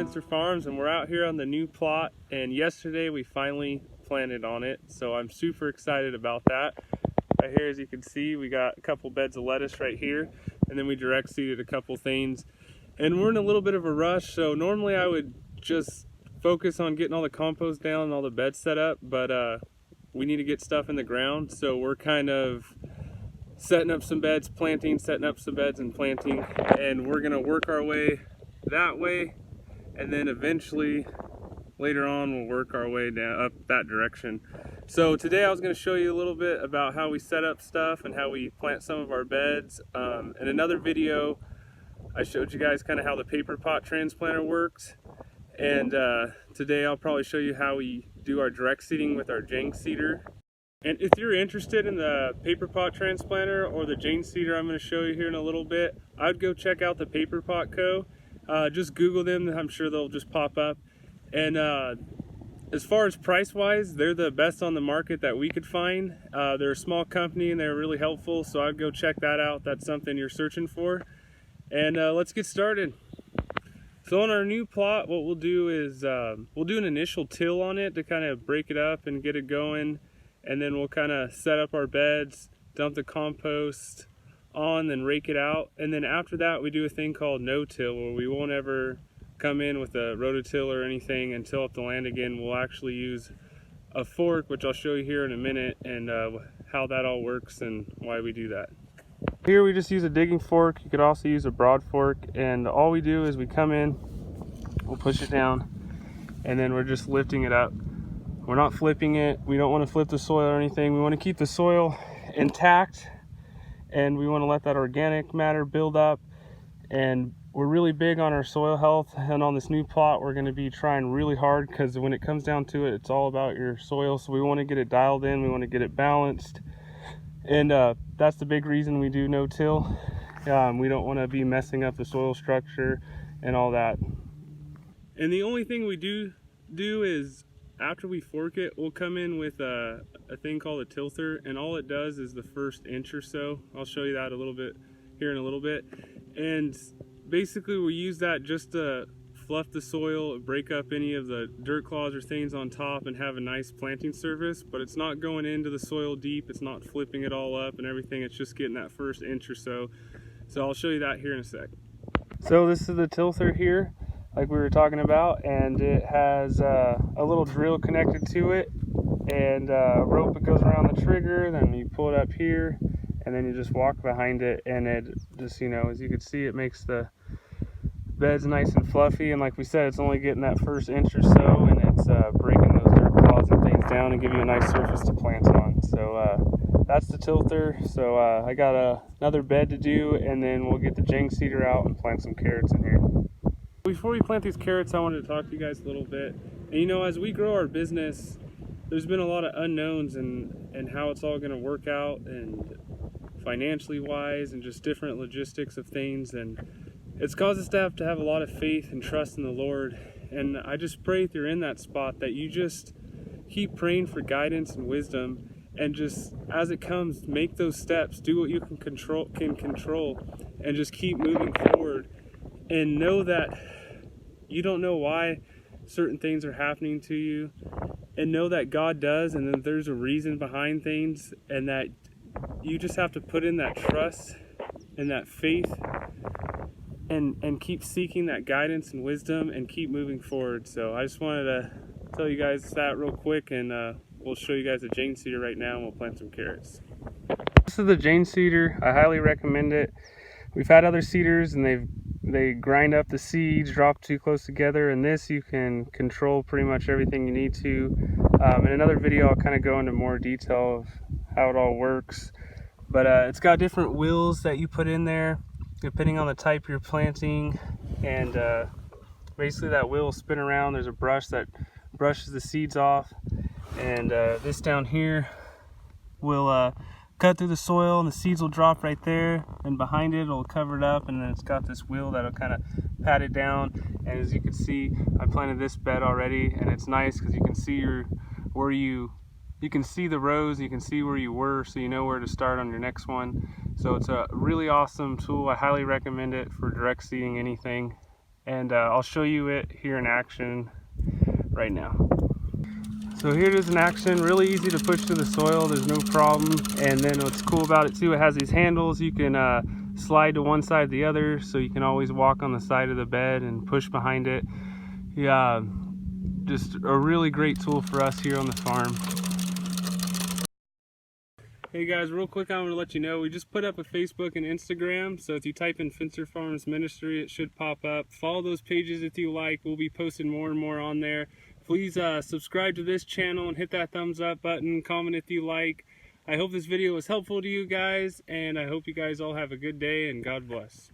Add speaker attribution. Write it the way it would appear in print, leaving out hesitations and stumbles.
Speaker 1: Spencer Farms, and we're out here on the new plot, and yesterday we finally planted on it, so I'm super excited about that. Right here, as you can see, we got a couple beds of lettuce right here, and then we direct seeded a couple things, and we're in a little bit of a rush. So normally I would just focus on getting all the compost down and all the beds set up, but we need to get stuff in the ground, so we're kind of setting up some beds, planting, setting up some beds and planting, and we're gonna work our way that way, and then eventually later on we'll work our way down up that direction. So today I was going to show you a little bit about how we set up stuff and how we plant some of our beds. In another video I showed you guys kind of how the paper pot transplanter works, and today I'll probably show you how we do our direct seeding with our Jang seeder. And if you're interested in the paper pot transplanter or the Jang seeder I'm going to show you here in a little bit, I'd go check out the Paper Pot Co. Just Google them, I'm sure they'll just pop up. And as far as price wise, they're the best on the market that we could find. They're a small company and they're really helpful, so I'd go check that out. That's something you're searching for. And let's get started. So on our new plot, what we'll do is we'll do an initial till on it to kind of break it up and get it going. And then we'll kind of set up our beds, dump the compost on, then rake it out. And then after that, we do a thing called no-till, where we won't ever come in with a rototill or anything and till up the land again. We'll actually use a fork, which I'll show you here in a minute, and how that all works and why we do that. Here we just use a digging fork. You could also use a broad fork, and all we do is we come in, we'll push it down, and then we're just lifting it up. We're not flipping it. We don't want to flip the soil or anything. We want to keep the soil intact, and we want to let that organic matter build up. And we're really big on our soil health, and on this new plot we're going to be trying really hard, because when it comes down to it, it's all about your soil. So we want to get it dialed in, we want to get it balanced, and that's the big reason we do no-till. We don't want to be messing up the soil structure and all that. And the only thing we do is, after we fork it, we'll come in with a thing called a tilther, and all it does is the first inch or so. I'll show you that a little bit here in a little bit. And basically we use that just to fluff the soil, break up any of the dirt clods or things on top, and have a nice planting surface. But it's not going into the soil deep, it's not flipping it all up and everything, it's just getting that first inch or so. So I'll show you that here in a sec. So this is the tilther here, like we were talking about, and it has a little drill connected to it, and a rope that goes around the trigger. Then you pull it up here, and then you just walk behind it, and it just, you know, as you can see, it makes the beds nice and fluffy. And like we said, it's only getting that first inch or so, and it's breaking those dirt clods and things down and give you a nice surface to plant on. So that's the tilther. So I got another bed to do, and then we'll get the Jang seeder out and plant some carrots in here. Before we plant these carrots, I wanted to talk to you guys a little bit. And you know, as we grow our business, there's been a lot of unknowns and how it's all going to work out, and financially wise, and just different logistics of things. And it's caused us to have a lot of faith and trust in the Lord. And I just pray, if you're in that spot, that you just keep praying for guidance and wisdom, and just as it comes, make those steps, do what you can control, and just keep moving forward. And know that you don't know why certain things are happening to you, and know that God does, and that there's a reason behind things, and that you just have to put in that trust and that faith, and keep seeking that guidance and wisdom, and keep moving forward. So I just wanted to tell you guys that real quick, and we'll show you guys a Jang seeder right now, and we'll plant some carrots. This is the Jang seeder. I highly recommend it. We've had other seeders, and they grind up the seeds, drop too close together, and this you can control pretty much everything you need to. In another video I'll kind of go into more detail of how it all works, but it's got different wheels that you put in there depending on the type you're planting, and basically that wheel will spin around. There's a brush that brushes the seeds off, and this down here will cut through the soil, and the seeds will drop right there, and behind it it'll cover it up, and then it's got this wheel that'll kind of pat it down. And as you can see, I planted this bed already, and it's nice because you can see where you can see the rows, you can see where you were, so you know where to start on your next one. So it's a really awesome tool. I highly recommend it for direct seeding anything. and I'll show you it here in action right now. So here it is in action. Really easy to push to the soil, there's no problem. And then what's cool about it too, it has these handles. You can slide to one side or the other, so you can always walk on the side of the bed and push behind it. Yeah, just a really great tool for us here on the farm. Hey guys, real quick, I want to let you know we just put up a Facebook and Instagram, so if you type in Finster Farms Ministry, it should pop up. Follow those pages if you like. We'll be posting more and more on there. Please subscribe to this channel and hit that thumbs up button. Comment if you like. I hope this video was helpful to you guys, and I hope you guys all have a good day, and God bless.